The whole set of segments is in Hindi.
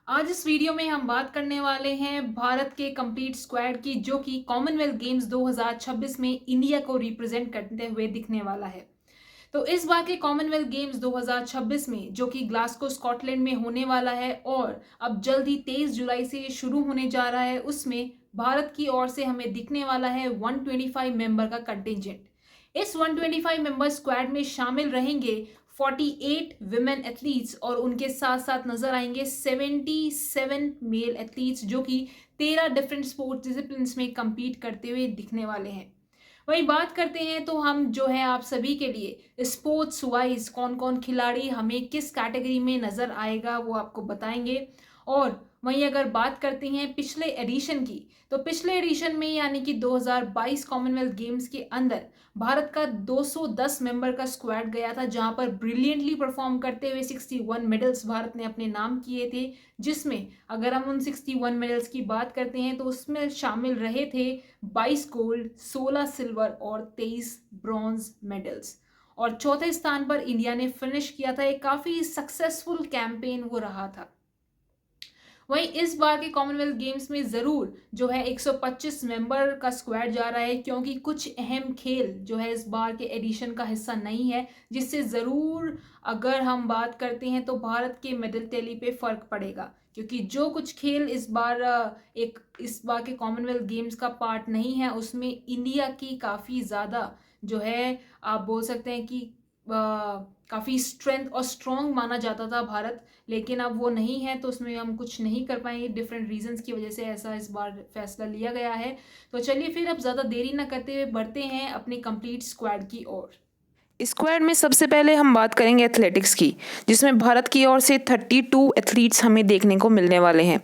आज इस वीडियो में हम बात करने वाले हैं भारत के कंप्लीट स्क्वाड की, जो कि कॉमनवेल्थ गेम्स 2026 में इंडिया को रिप्रेजेंट करते हुए दिखने वाला है। तो इस बार के कॉमनवेल्थ गेम्स 2026 में, जो कि ग्लासगो स्कॉटलैंड में होने वाला है और अब जल्द ही 23 जुलाई से शुरू होने जा रहा है, उसमें भारत की ओर से हमें दिखने वाला है 125 मेंबर का कंटिजेंट। इस 125 मेंबर स्क्वाड में शामिल रहेंगे 48 विमेन एथलीट्स और उनके साथ साथ नजर आएंगे 77 मेल एथलीट्स, जो कि 13 डिफरेंट स्पोर्ट्स डिसिप्लिन में compete करते हुए दिखने वाले हैं। वही बात करते हैं तो हम जो है आप सभी के लिए स्पोर्ट्स वाइज कौन कौन खिलाड़ी हमें किस कैटेगरी में नजर आएगा वो आपको बताएंगे। और वहीं अगर बात करते हैं पिछले एडिशन की, तो पिछले एडिशन में यानी कि 2022 कॉमनवेल्थ गेम्स के अंदर भारत का 210 मेंबर का स्क्वाड गया था, जहां पर ब्रिलियंटली परफॉर्म करते हुए 61 मेडल्स भारत ने अपने नाम किए थे। जिसमें अगर हम उन 61 मेडल्स की बात करते हैं तो उसमें शामिल रहे थे 22 गोल्ड, 16 सिल्वर और 23 ब्रॉन्ज मेडल्स। और चौथे स्थान पर इंडिया ने फिनिश किया था। एक काफी सक्सेसफुल कैंपेन वो रहा था। वहीं इस बार के कॉमनवेल्थ गेम्स में जरूर जो है 125 मेंबर का स्क्वाड जा रहा है, क्योंकि कुछ अहम खेल जो है इस बार के एडिशन का हिस्सा नहीं है, जिससे जरूर अगर हम बात करते हैं तो भारत के मेडल टैली पे फर्क पड़ेगा। क्योंकि जो कुछ खेल इस बार के कॉमनवेल्थ गेम्स का पार्ट नहीं है, उसमें इंडिया की काफ़ी ज़्यादा जो है आप बोल सकते हैं कि काफ़ी स्ट्रेंथ और स्ट्रॉन्ग माना जाता था भारत। लेकिन अब वो नहीं है, तो उसमें हम कुछ नहीं कर पाएंगे। डिफरेंट रीजंस की वजह से ऐसा इस बार फैसला लिया गया है। तो चलिए फिर अब ज़्यादा देरी ना करते हुए बढ़ते हैं अपनी कंप्लीट स्क्वाड की ओर। स्क्वाड में सबसे पहले हम बात करेंगे एथलेटिक्स की, जिसमें भारत की ओर से 32 एथलीट्स हमें देखने को मिलने वाले हैं।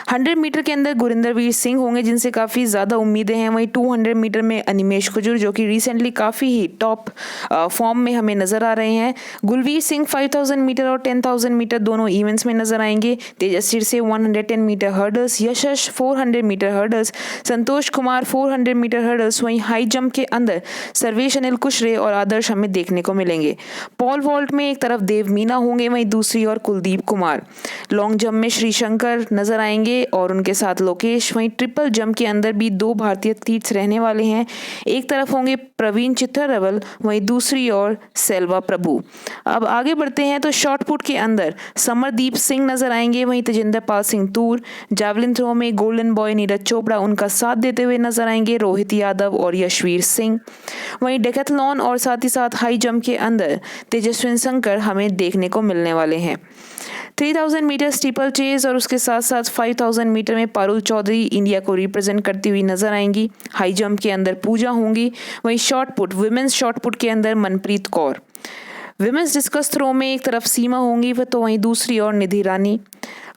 100 मीटर के अंदर गुरिंदरवीर सिंह होंगे, जिनसे काफ़ी ज़्यादा उम्मीदें हैं। वहीं 200 मीटर में अनिमेश कुजूर, जो कि रिसेंटली काफ़ी ही टॉप फॉर्म में हमें नज़र आ रहे हैं। गुलवीर सिंह 5000 मीटर और 10,000 मीटर दोनों इवेंट्स में नजर आएंगे। तेजस्वी से 110 मीटर हर्डल्स, यशस 400 metre hurdles, Santosh Kumar 400 metre hurdles. वहीं हाई जंप के अंदर सर्वेश अनिल कुशरे और आदर्श हमें देखने को मिलेंगे। पॉल वॉल्ट में एक तरफ देव मीना होंगे, वहीं दूसरी ओर कुलदीप कुमार। लॉन्ग जंप में श्रीशंकर नजर आएंगे और उनके साथ लोकेश। वहीं ट्रिपल जंप के अंदर भी 2 भारतीय एथलीट्स रहने वाले हैं। एक तरफ होंगे प्रवीण चित्तरवल, वहीं दूसरी ओर सेल्वा प्रभु। अब आगे बढ़ते हैं तो शॉर्ट पुट के अंदर समरदीप सिंह नजर आएंगे, वहीं तेजिंदर पाल सिंह तूर। जावलिन थ्रो में गोल्डन बॉय नीरज चोपड़ा उनका साथ देते हुए नजर आएंगे, रोहित यादव और यशवीर सिंह। वहीं डेकैथलॉन और साथ ही साथ हाई जंप के अंदर तेजस्विन शंकर हमें देखने को मिलने वाले हैं। 3000 मीटर स्टीपल चेज और उसके साथ साथ 5000 मीटर में पारुल चौधरी इंडिया को रिप्रेजेंट करती हुई नजर आएंगी। हाई जंप के अंदर पूजा होंगी। वहीं shot put, women's shot put के अंदर Manpreet Kaur. Women's discus throw में एक तरफ सीमा होंगी, तो वहीं दूसरी ओर Nidhi Rani.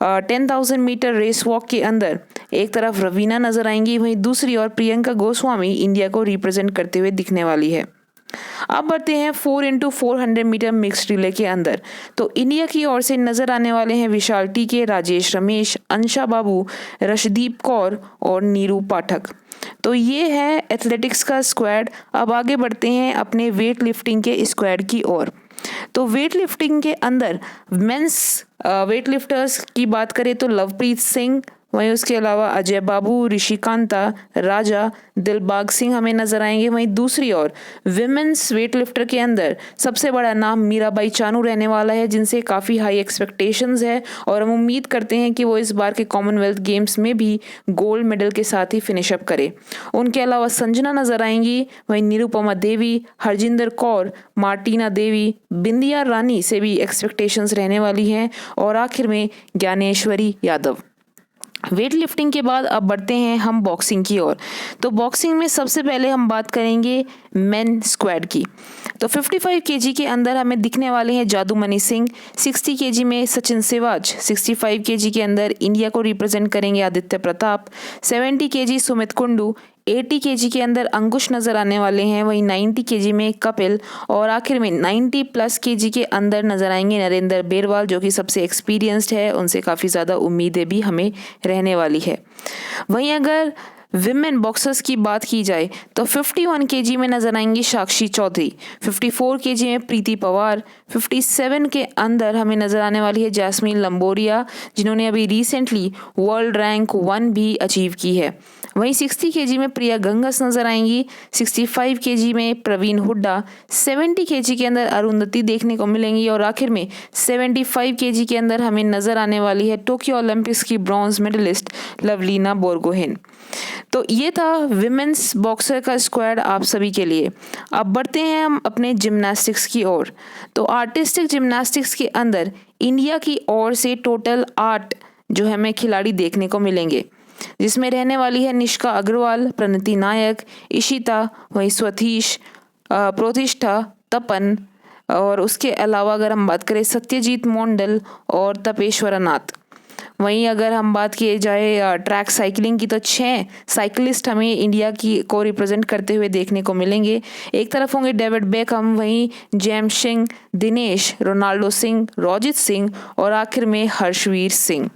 10,000 metre race walk के अंदर एक तरफ रवीना नजर आएंगी, वहीं दूसरी ओर प्रियंका गोस्वामी इंडिया को रिप्रेजेंट करते हुए दिखने वाली है। अब बढ़ते हैं 4x400 मीटर मिक्स्ड रिले के अंदर। तो इंडिया की ओर से नजर आने वाले हैं विशाल टीके, राजेश रमेश, अंशा बाबू, रशदीप कौर और नीरू पाठक। तो ये है एथलेटिक्स का स्क्वाड। अब आगे बढ़ते हैं अपने वेट लिफ्टिंग के स्क्वाड की ओर। तो वेट लिफ्टिंग के अंदर मेंस वेट लिफ्टर्स की बात करें तो लवप्रीत सिंह, वहीं उसके अलावा अजय बाबू, ऋषिकांता, राजा, दिलबाग सिंह हमें नजर आएंगे। वहीं दूसरी ओर विमेंस वेट लिफ्टर के अंदर सबसे बड़ा नाम मीराबाई चानू रहने वाला है, जिनसे काफ़ी हाई एक्सपेक्टेशंस है और हम उम्मीद करते हैं कि वो इस बार के कॉमनवेल्थ गेम्स में भी गोल्ड मेडल के साथ ही फिनिशअप करे। उनके अलावा संजना नजर आएंगी, वहीं निरुपमा देवी, हरजिंदर कौर, मार्टिना देवी, बिंदिया रानी से भी एक्सपेक्टेशंस रहने वाली हैं और आखिर में ज्ञानेश्वरी यादव। वेट लिफ्टिंग के बाद अब बढ़ते हैं हम बॉक्सिंग की ओर। तो बॉक्सिंग में सबसे पहले हम बात करेंगे मेन स्क्वाड की। तो 55 केजी के अंदर हमें दिखने वाले हैं जादूमणि सिंह, 60 केजी में सचिन सिवाच, 65 केजी के अंदर इंडिया को रिप्रेजेंट करेंगे आदित्य प्रताप, 70 केजी सुमित कुंडू, 80 केजी के अंदर अंकुश नजर आने वाले हैं, वहीं 90 केजी में कपिल और आखिर में 90 प्लस केजी के अंदर नजर आएंगे नरेंद्र बेरवाल, जो कि सबसे एक्सपीरियंस्ड है। उनसे काफ़ी ज़्यादा उम्मीदें भी हमें रहने वाली है। वहीं अगर विमेन बॉक्सर्स की बात की जाए तो 51 केजी में नजर आएंगी साक्षी चौधरी, 54 केजी में प्रीति पवार, 57 के अंदर हमें नजर आने वाली है जैस्मीन लंबोरिया, जिन्होंने अभी रिसेंटली वर्ल्ड रैंक 1 भी अचीव की है। वहीं 60 केजी में प्रिया गंगस नजर आएंगी, 65 केजी में प्रवीण हुड्डा, 70 केजी के अंदर अरुंधति देखने को मिलेंगी और आखिर में 75 केजी के अंदर हमें नजर आने वाली है टोक्यो ओलंपिक्स की ब्रॉन्ज मेडलिस्ट लवलीना बोरगोहेन। तो ये था विमेंस बॉक्सर का स्क्वाड आप सभी के लिए। अब बढ़ते हैं हम अपने जिम्नास्टिक्स की ओर। तो आर्टिस्टिक जिम्नास्टिक्स के अंदर इंडिया की ओर से टोटल 8 जो हमें खिलाड़ी देखने को मिलेंगे, जिसमें रहने वाली है निष्का अग्रवाल, प्रणति नायक, इशिता, वहीं स्वतीश, प्रोतिष्ठा, तपन, और उसके अलावा अगर हम बात करें सत्यजीत मोंडल और तपेश्वर नाथ। वहीं अगर हम बात किए जाए ट्रैक साइकिलिंग की तो 6 साइकिलिस्ट हमें इंडिया की को रिप्रेजेंट करते हुए देखने को मिलेंगे। एक तरफ होंगे डेविड बेकहम, वहीं जेम्स सिंह, दिनेश, रोनाल्डो सिंह, रोजित सिंह और आखिर में हर्षवीर सिंह।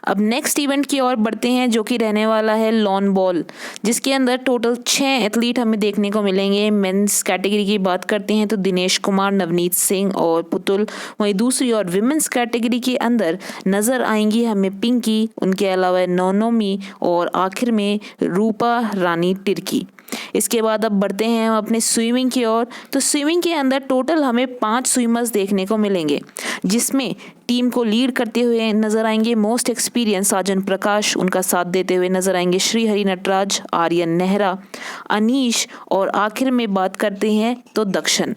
अब नेक्स्ट इवेंट की ओर बढ़ते हैं जो कि रहने वाला है लॉन बॉल, जिसके अंदर टोटल 6 एथलीट हमें देखने को मिलेंगे। मेंस कैटेगरी की बात करते हैं तो दिनेश कुमार, नवनीत सिंह और पुतुल। वहीं दूसरी और विमेंस कैटेगरी के अंदर नजर आएंगी हमें पिंकी, उनके अलावा नौनोमी और आखिर में रूपा रानी तिर्की। इसके बाद अब बढ़ते हैं हम अपने स्विमिंग की ओर। तो स्विमिंग के अंदर टोटल हमें 5 स्विमर्स देखने को मिलेंगे, जिसमें टीम को लीड करते हुए नजर आएंगे मोस्ट एक्सपीरियंस साजन प्रकाश, उनका साथ देते हुए नजर आएंगे श्री हरि नटराज, आर्यन नेहरा, अनीश और आखिर में बात करते हैं तो दक्षण।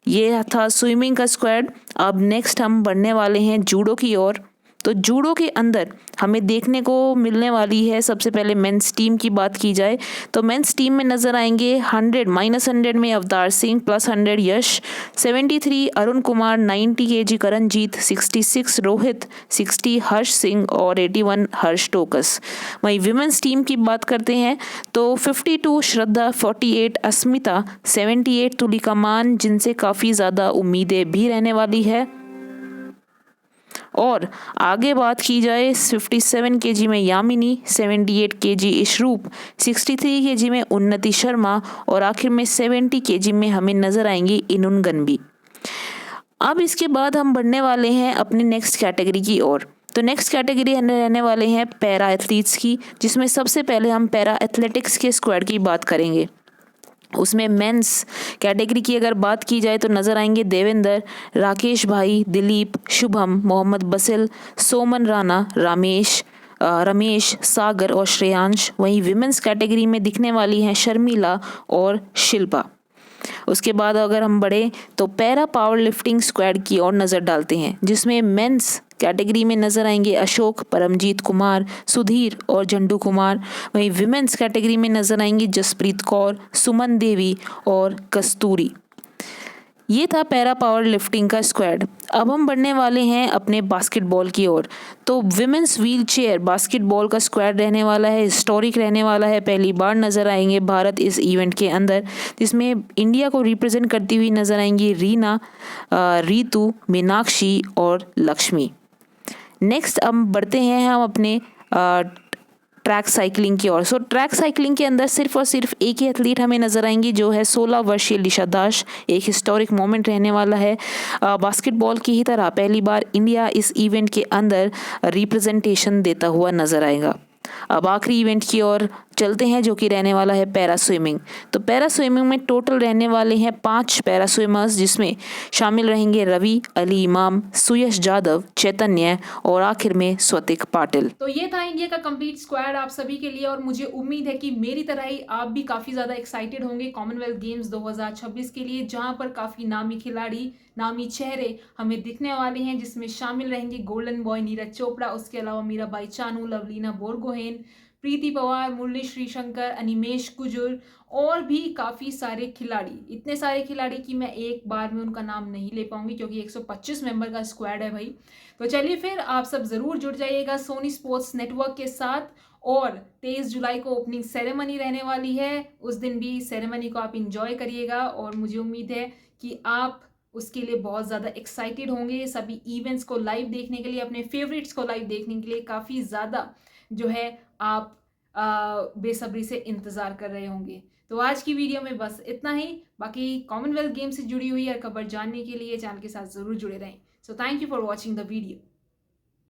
ये था स्विमिंग का स्क्वाड। अब नेक्स्ट हम बढ़ने वाले हैं जूडो की ओर। तो जूडो के अंदर हमें देखने को मिलने वाली है, सबसे पहले मेंस टीम की बात की जाए तो मेंस टीम में नजर आएंगे 100 -100 में अवतार सिंह, +100 यश, 73 अरुण कुमार, 90 केजी करणजीत, 66 रोहित, 60 हर्ष सिंह और 81 हर्ष टोकस। वहीं विमेंस टीम की बात करते हैं तो 52 श्रद्धा, 48 अस्मिता, 78 तुलिका मान, जिनसे काफ़ी ज़्यादा उम्मीदें भी रहने वाली है। और आगे बात की जाए 57 केजी में यामिनी, 78 केजी इशरूप, 63 केजी में उन्नति शर्मा और आखिर में 70 केजी में हमें नजर आएंगी इनुन गनबी। अब इसके बाद हम बढ़ने वाले हैं अपनी नेक्स्ट कैटेगरी की ओर। तो नेक्स्ट कैटेगरी रहने वाले हैं पैरा एथलीट्स की, जिसमें सबसे पहले हम पैरा एथलेटिक्स के स्क्वाड की बात करेंगे। उसमें मेंस कैटेगरी की अगर बात की जाए तो नजर आएंगे देवेंद्र, राकेश भाई, दिलीप, शुभम, मोहम्मद बसिल, सोमन राणा, रमेश, सागर और श्रेयांश। वहीं विमेंस कैटेगरी में दिखने वाली हैं शर्मिला और शिल्पा। उसके बाद अगर हम बढ़े तो पैरा पावर लिफ्टिंग स्क्वाड की ओर नज़र डालते हैं, जिसमें मेंस कैटेगरी में नजर आएंगे अशोक, परमजीत कुमार, सुधीर और झंडू कुमार। वहीं विमेंस कैटेगरी में नजर आएंगी जसप्रीत कौर, सुमन देवी और कस्तूरी। ये था पैरा पावर लिफ्टिंग का स्क्वाड। अब हम बढ़ने वाले हैं अपने बास्केटबॉल की ओर। तो विमेंस व्हील चेयर बास्केटबॉल का स्क्वाड रहने वाला है, हिस्टोरिक रहने वाला है। पहली बार नजर आएंगे भारत इस इवेंट के अंदर, जिसमें इंडिया को रिप्रेजेंट करती हुई नजर आएंगी रीना, रीतु, मीनाक्षी और लक्ष्मी। नेक्स्ट अब बढ़ते हैं हम अपने ट्रैक साइकिलिंग की ओर। ट्रैक साइकिलिंग के अंदर सिर्फ और सिर्फ एक ही एथलीट हमें नजर आएंगी, जो है 16 वर्षीय लिशा दास। एक हिस्टोरिक मोमेंट रहने वाला है। बास्केटबॉल की ही तरह पहली बार इंडिया इस इवेंट के अंदर रिप्रेजेंटेशन देता हुआ नजर आएगा। अब आखिरी इवेंट की ओर चलते हैं, जो कि रहने वाला है पैरा स्विमिंग। तो पैरा स्विमिंग में टोटल रहने वाले हैं 5 पैरा स्विमर्स, जिसमें शामिल रहेंगे रवि, अली इमाम, सुयश जाधव, चैतन्य और आखिर में स्वतिक पाटिल। तो ये था इंडिया का कंप्लीट स्क्वाड आप सभी के लिए, और मुझे उम्मीद है कि मेरी तरह ही आप भी काफ़ी ज़्यादा एक्साइटेड होंगे कॉमनवेल्थ गेम्स 2026 के लिए, जहां पर काफ़ी नामी खिलाड़ी, नामी चेहरे हमें दिखने वाले हैं, जिसमें शामिल रहेंगे गोल्डन बॉय नीरज चोपड़ा, उसके अलावा मीराबाई चानू, लवलीना बोरगोहेन, प्रीति पवार, मुरली श्रीशंकर, अनिमेश कुजूर और भी काफ़ी सारे खिलाड़ी। इतने सारे खिलाड़ी कि मैं एक बार में उनका नाम नहीं ले पाऊंगी, क्योंकि 125 मेंबर का स्क्वाड है भाई। तो चलिए फिर आप सब ज़रूर जुड़ जाइएगा सोनी स्पोर्ट्स नेटवर्क के साथ। और 23 जुलाई को ओपनिंग सेरेमनी रहने वाली है, उस दिन भी सेरेमनी को आप इंजॉय करिएगा, और मुझे उम्मीद है कि आप उसके लिए बहुत ज़्यादा एक्साइटेड होंगे। सभी इवेंट्स को लाइव देखने के लिए, अपने फेवरेट्स को लाइव देखने के लिए काफ़ी ज़्यादा जो है आप बेसब्री से इंतज़ार कर रहे होंगे। तो आज की वीडियो में बस इतना ही। बाकी कॉमनवेल्थ गेम से जुड़ी हुई हर खबर जानने के लिए चैनल के साथ ज़रूर जुड़े रहें। So thank you for watching the video.